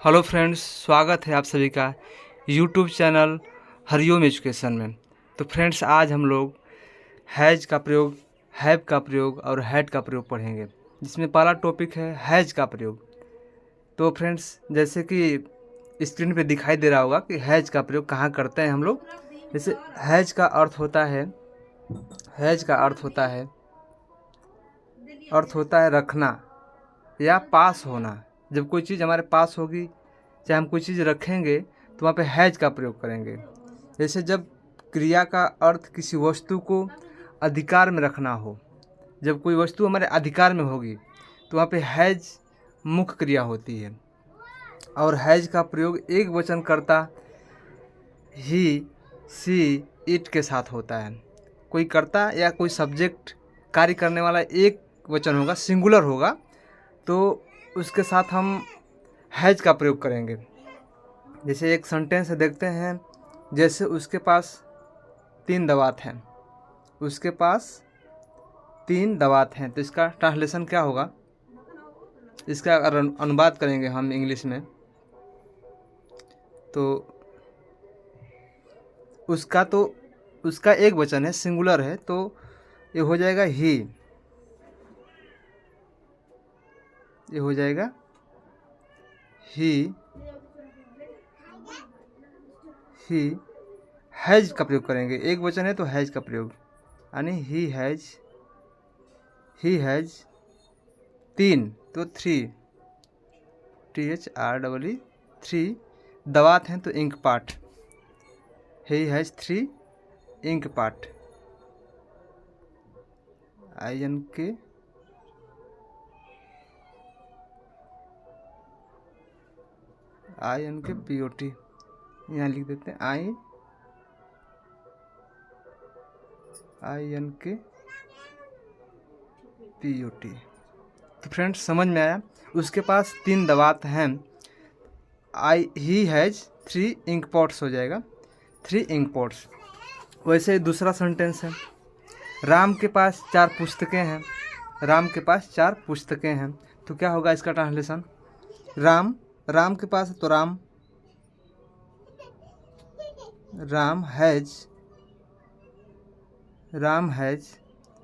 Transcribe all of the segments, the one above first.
Hello friends, स्वागत है आप सभी का यूट्यूब चैनल हरिओम एजुकेशन में। तो फ्रेंड्स, आज हम लोग हैज का प्रयोग, हैव का प्रयोग और हैड का प्रयोग पढ़ेंगे, जिसमें पहला टॉपिक है हैज का प्रयोग। तो फ्रेंड्स, जैसे कि स्क्रीन पे दिखाई दे रहा होगा कि हैज का प्रयोग कहाँ करते हैं हम लोग। जैसे हैज का अर्थ होता है, हैज का अर्थ होता है रखना या पास होना। जब कोई चीज़ हमारे पास होगी, चाहे हम कोई चीज़ रखेंगे, तो वहाँ पे हैज का प्रयोग करेंगे। जैसे जब क्रिया का अर्थ किसी वस्तु को अधिकार में रखना हो, जब कोई वस्तु हमारे अधिकार में होगी तो वहाँ पे हैज मुख्य क्रिया होती है। और हैज का प्रयोग एक वचन कर्ता ही, सी, इट के साथ होता है। कोई कर्ता या कोई सब्जेक्ट कार्य करने वाला एक वचन होगा, सिंगुलर होगा, तो उसके साथ हम हैज का प्रयोग करेंगे। जैसे एक सेंटेंस देखते हैं, जैसे उसके पास 3 दाँत हैं, उसके पास 3 दाँत हैं। तो इसका ट्रांसलेशन क्या होगा, इसका अगर अनुवाद करेंगे हम इंग्लिश में, तो उसका एक वचन है, सिंगुलर है, तो ये हो जाएगा ही, ये हो जाएगा ही हैज का प्रयोग करेंगे। एक वचन है तो हैज का प्रयोग, यानी ही हैज 3, तो 3, THREE 3 दाँत हैं, तो इंक पार्ट, ही हैज 3 इंक पार्ट, INKPOT यहाँ लिख देते हैं, INKPOT। तो फ्रेंड्स, समझ में आया। उसके पास 3 दाँत हैं, ही हैज 3 इंक पॉट्स हो जाएगा, 3 इंक पॉट्स। वैसे ही दूसरा सेंटेंस है, राम के पास 4 पुस्तकें हैं, राम के पास 4 पुस्तकें हैं। तो क्या होगा इसका ट्रांसलेशन, राम के पास, तो Ram has 4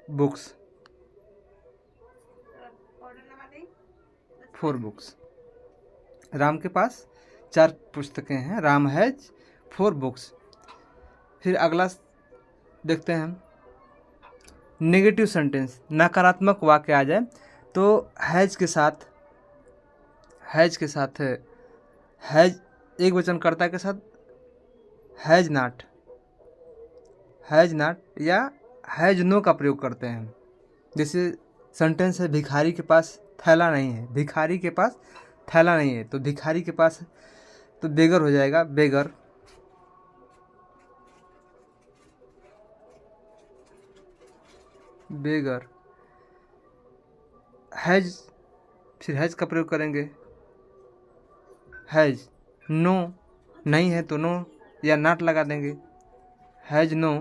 books, 4 books. Ram के पास 4 पुस्तकें हैं, राम हैज 4 बुक्स। फिर अगला देखते हैं हम, नेगेटिव सेंटेंस, नकारात्मक वाक्य आ जाए तो हैज के साथ हैज एक वचन कर्ता के साथ हैज नॉट या हैज नो का प्रयोग करते हैं। जैसे सेंटेंस है, भिखारी के पास थैला नहीं है, भिखारी के पास थैला नहीं है, तो भिखारी के पास, तो बेगर हो जाएगा, बेगर। हैज, फिर हैज का प्रयोग करेंगे, हैज नो नहीं है तो नो या नॉट लगा देंगे, has no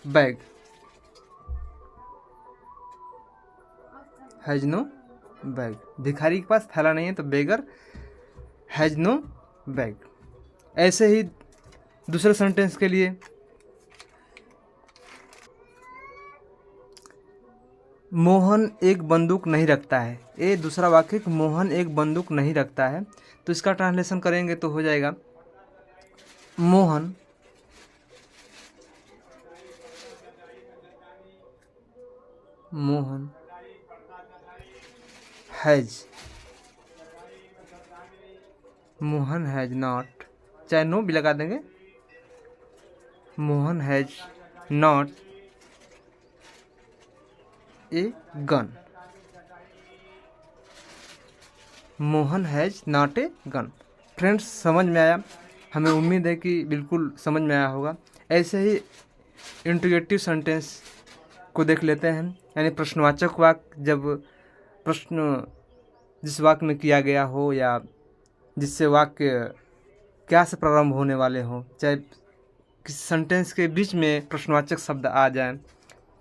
bag, has no bag. भिखारी के पास थैला नहीं है तो बेगर हैज नो बैग। ऐसे ही दूसरे सेंटेंस के लिए, मोहन एक बंदूक नहीं रखता है। ये दूसरा वाक्य, मोहन एक बंदूक नहीं रखता है, तो इसका ट्रांसलेशन करेंगे तो हो जाएगा, मोहन हैज नॉट, चाहे नो भी लगा देंगे, Mohan has not a gun, Mohan has not a gun. Friends, समझ में आया? हमें उम्मीद है कि बिल्कुल समझ में आया होगा। ऐसे ही इंट्रोगेटिव सेंटेंस को देख लेते हैं। यानी प्रश्नवाचक वाक्य, जब प्रश्न जिस वाक्य में किया गया हो या जिससे वाक्य क्या से प्रारंभ होने वाले हों, चाहे किसी सेंटेंस के बीच में प्रश्नवाचक शब्द आ जाए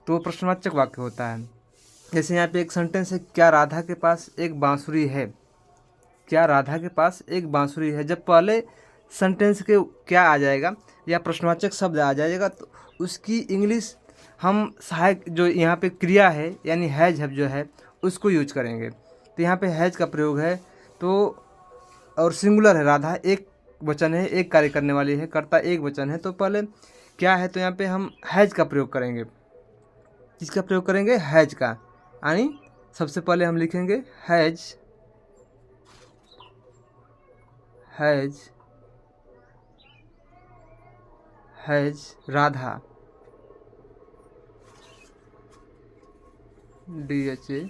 तो वो प्रश्नवाचक वाक्य होता है। जैसे यहाँ पे एक सेंटेंस है, क्या राधा के पास एक बांसुरी है। क्या राधा के पास एक बांसुरी है, जब पहले सेंटेंस के क्या आ जाएगा या प्रश्नवाचक शब्द आ जाएगा तो उसकी इंग्लिश हम सहायक जो यहाँ पे क्रिया है यानी हैज है जो है उसको यूज करेंगे। तो यहाँ पे हैज का प्रयोग है तो, और सिंगुलर है, राधा एक वचन है, एक कार्य करने वाली है, कर्ता एक वचन है, तो पहले क्या है तो यहाँ पे हम हैज का प्रयोग करेंगे। किसका प्रयोग करेंगे? हैज का। यानी सबसे पहले हम लिखेंगे has Radha, DHA,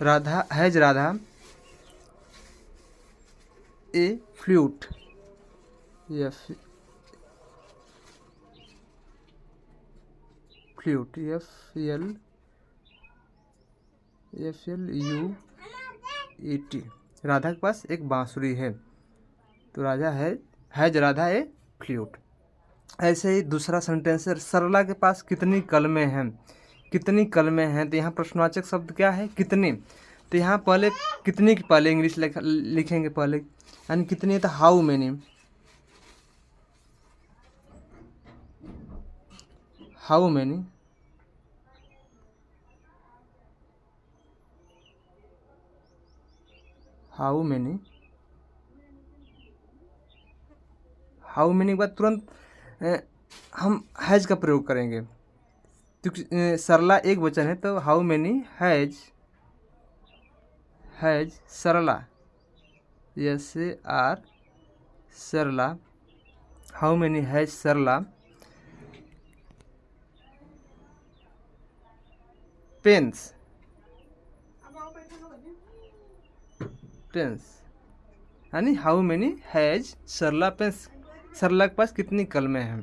Radha, has Radha a flute, flute FLUET, Radha के पास एक बांसुरी है तो राजा हैज राधा ए फ्लूट। ऐसे ही दूसरा सेंटेंस है, सरला के पास कितनी कलमें हैं। कितनी कलमें हैं, तो यहाँ प्रश्नवाचक शब्द क्या है? कितनी। तो यहाँ पहले कितनी की पहले इंग्लिश लिखेंगे पहले, यानी कितनी है तो how many, how many, how many, how many के बाद तुरंत हम हैज का प्रयोग करेंगे क्योंकि सरला एक वचन है तो how many has Sarla, SAR Sarla, how many has Sarla pens, यानी how many has Sarla pens, Sarla के पास कितनी कलमें हैं।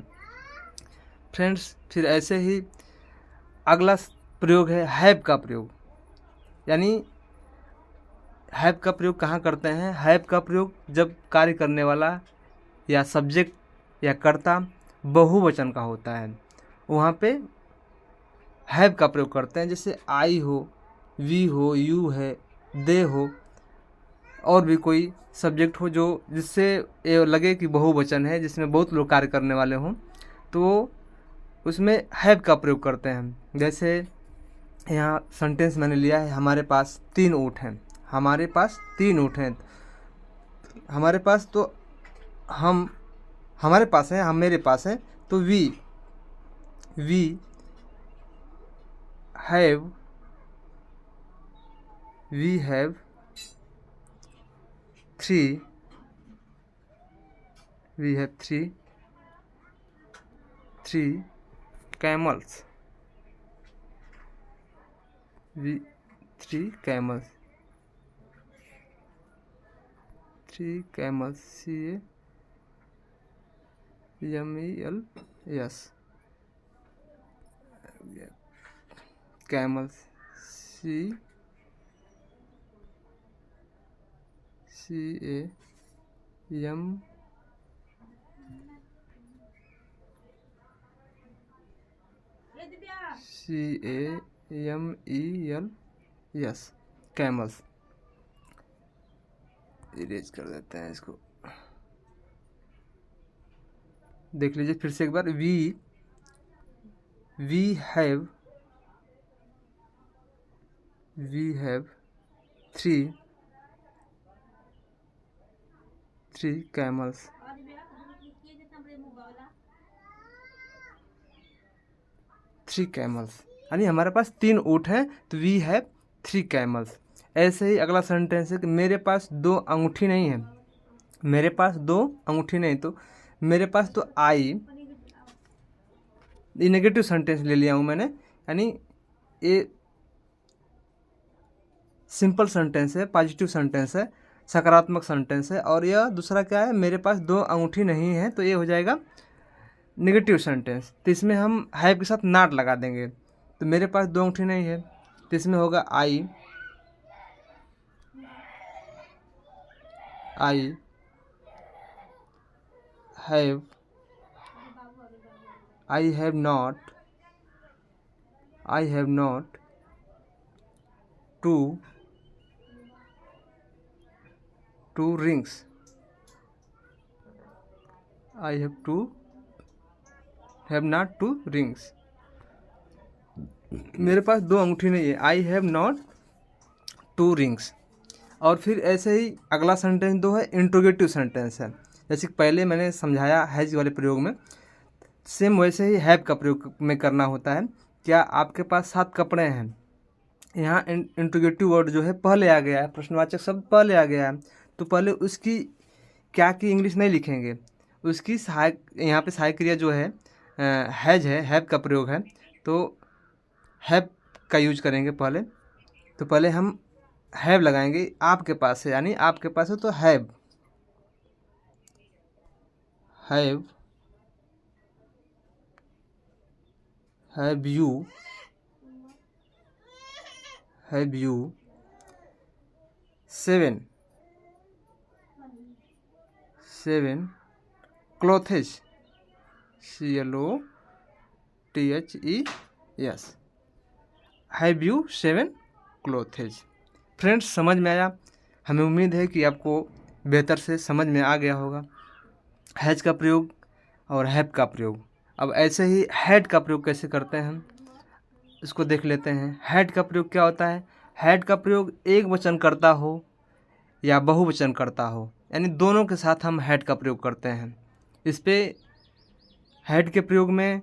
फ्रेंड्स, फिर ऐसे ही अगला प्रयोग है हैव का प्रयोग। यानी हैव का प्रयोग कहाँ करते हैं? हैव का प्रयोग जब कार्य करने वाला या सब्जेक्ट या कर्ता बहुवचन का होता है, वहाँ पे हैव का प्रयोग करते हैं। जैसे आई हो, वी हो, यू है, दे हो, और भी कोई सब्जेक्ट हो जो जिससे ये लगे कि बहुवचन है, जिसमें बहुत लोग कार्य करने वाले हों, तो उसमें हैव का प्रयोग करते हैं। जैसे यहाँ सेंटेंस मैंने लिया है, हमारे पास 3 ऊँट हैं। हमारे पास 3 ऊँट हैं। हमारे पास तो हम, हमारे पास है, हम मेरे पास है, तो we have 3 camels, 3 camels, CAMELS, camels, CAMELS, camels. Erase कर देते हैं इसको, देख लीजिए फिर से एक बार। वी हैव 3 कैमल्स, 3 कैमल्स, यानी हमारे पास 3 ऊँट हैं तो वी हैव 3 कैमल्स। ऐसे ही अगला सेंटेंस है कि मेरे पास 2 अंगूठी नहीं है। मेरे पास 2 अंगूठी नहीं, तो मेरे पास तो आई, ये नेगेटिव सेंटेंस ले लिया हूँ मैंने, यानी ये सिंपल सेंटेंस है, पॉजिटिव सेंटेंस है, सकारात्मक सेंटेंस है। और यह दूसरा क्या है, मेरे पास 2 अंगूठी नहीं है, तो ये हो जाएगा नेगेटिव सेंटेंस, तो इसमें हम हैव के साथ नॉट लगा देंगे। तो मेरे पास दो अंगूठी नहीं है, तो इसमें होगा I have, I have not to rings, I have not to rings. मेरे पास दो अंगूठी नहीं है, I have not to rings. और फिर ऐसे ही अगला सेंटेंस दो है, इंट्रोगेटिव सेंटेंस है। जैसे कि पहले मैंने समझाया हैज वाले प्रयोग में, सेम वैसे ही हैव का प्रयोग में करना होता है। क्या आपके पास 7 कपड़े हैं, यहाँ इंट्रोगेटिव वर्ड जो है पहले आ गया है, प्रश्नवाचक शब्द पहले आ गया है, तो पहले उसकी क्या की इंग्लिश नहीं लिखेंगे, उसकी सहायक, यहाँ पे सहायक क्रिया जो है हैज है, हैव का प्रयोग है, तो हैव का यूज करेंगे पहले। तो पहले हम हैव लगाएंगे, आपके पास है, यानी आपके पास है तो have you 7 क्लोथेज, CLOTHES, have you 7 क्लोथेज। Friends, समझ में आया? हमें उम्मीद है कि आपको बेहतर से समझ में आ गया होगा हैज का प्रयोग और हैव का प्रयोग। अब ऐसे ही हैड का प्रयोग कैसे करते हैं हम इसको देख लेते हैं। हैड का प्रयोग क्या होता है? हैड का प्रयोग एक वचन करता हो या बहुवचन करता हो, यानी दोनों के साथ हम हैड का प्रयोग करते हैं। इस पे हैड के प्रयोग में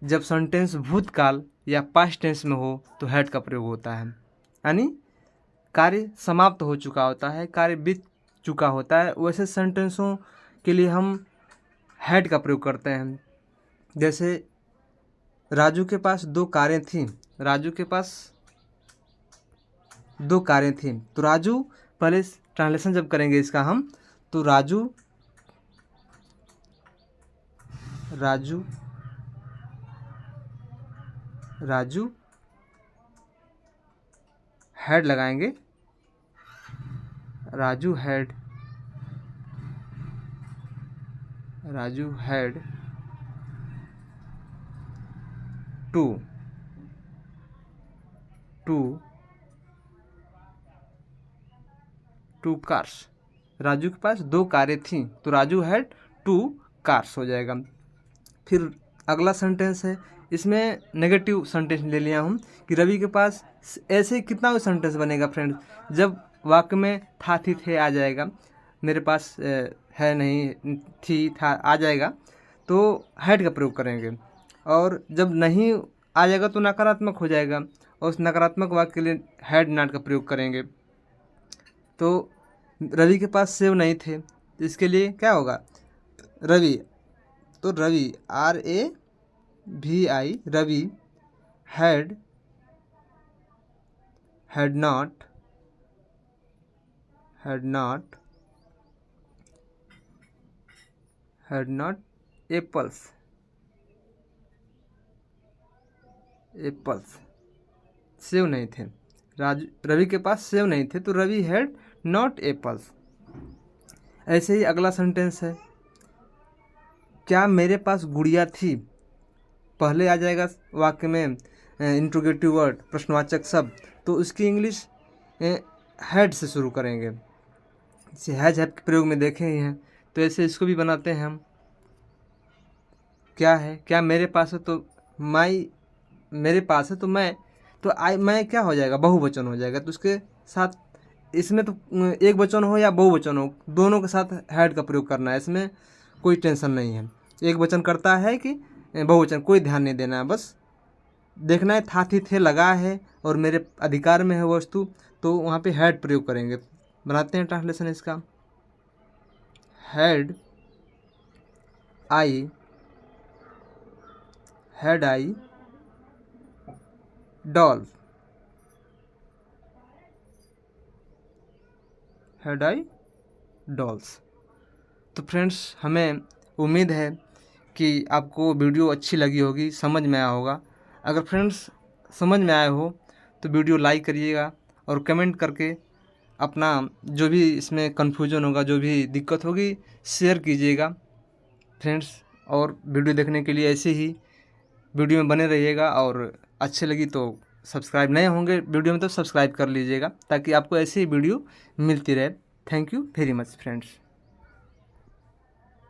जब सेंटेंस भूतकाल या पास्ट टेंस में हो तो हैड का प्रयोग होता है, यानी कार्य समाप्त हो चुका होता है, कार्य बीत चुका होता है, वैसे सेंटेंसों के लिए हम हैड का प्रयोग करते हैं। जैसे राजू के पास 2 कारें थीं, राजू के पास 2 कारें थीं, तो राजू, पहले ट्रांसलेशन जब करेंगे इसका हम, तो राजू हैड लगाएंगे, राजू हैड 2 कार्स। राजू के पास 2 कारें थीं, तो राजू हैड 2 कार्स हो जाएगा। फिर अगला सेंटेंस है, इसमें नेगेटिव सेंटेंस ले लिया हूँ कि रवि के पास, ऐसे कितना सेंटेंस बनेगा फ्रेंड्स, जब वाक्य में था थी थे आ जाएगा, मेरे पास है नहीं थी था आ जाएगा तो हैड का प्रयोग करेंगे, और जब नहीं आ जाएगा तो नकारात्मक हो जाएगा, और उस नकारात्मक वाक्य के लिए हैड नॉट का प्रयोग करेंगे। तो रवि के पास सेब नहीं थे, तो इसके लिए क्या होगा? रवि, तो Ravi RAVI, Ravi had not apples, सेव नहीं थे, रवि के पास सेव नहीं थे, तो रवि हैड नॉट एप्पल्स। ऐसे ही अगला सेंटेंस है, क्या मेरे पास गुड़िया थी, पहले आ जाएगा वाक्य में इंट्रोगेटिव वर्ड, प्रश्नवाचक शब्द, तो उसकी इंग्लिश हैड से शुरू करेंगे। जैसे हैज हैव के प्रयोग में देखे ही हैं, तो ऐसे इसको भी बनाते हैं हम। क्या है? क्या मेरे पास है, तो मेरे पास है, तो मैं क्या हो जाएगा? बहुवचन हो जाएगा, तो उसके साथ इसमें तो एक वचन हो या बहुवचन हो, दोनों के साथ हैड का प्रयोग करना है, इसमें कोई टेंशन नहीं है। एक वचन करता है कि बहुवचन, कोई ध्यान नहीं देना है, बस देखना है था थी थे लगा है और मेरे अधिकार में है वस्तु, तो वहाँ पे हैड प्रयोग करेंगे। बनाते हैं ट्रांसलेशन इसका। Had I doll, dolls. तो फ्रेंड्स, हमें उम्मीद है कि आपको वीडियो अच्छी लगी होगी, समझ में आया होगा। अगर फ्रेंड्स समझ में आया हो तो वीडियो लाइक करिएगा और कमेंट करके अपना जो भी इसमें कन्फ्यूजन होगा, जो भी दिक्कत होगी, शेयर कीजिएगा फ्रेंड्स। और वीडियो देखने के लिए ऐसे ही वीडियो में बने रहिएगा, और अच्छी लगी तो सब्सक्राइब, नए होंगे वीडियो में तो सब्सक्राइब कर लीजिएगा ताकि आपको ऐसी ही वीडियो मिलती रहे। Thank you very much friends.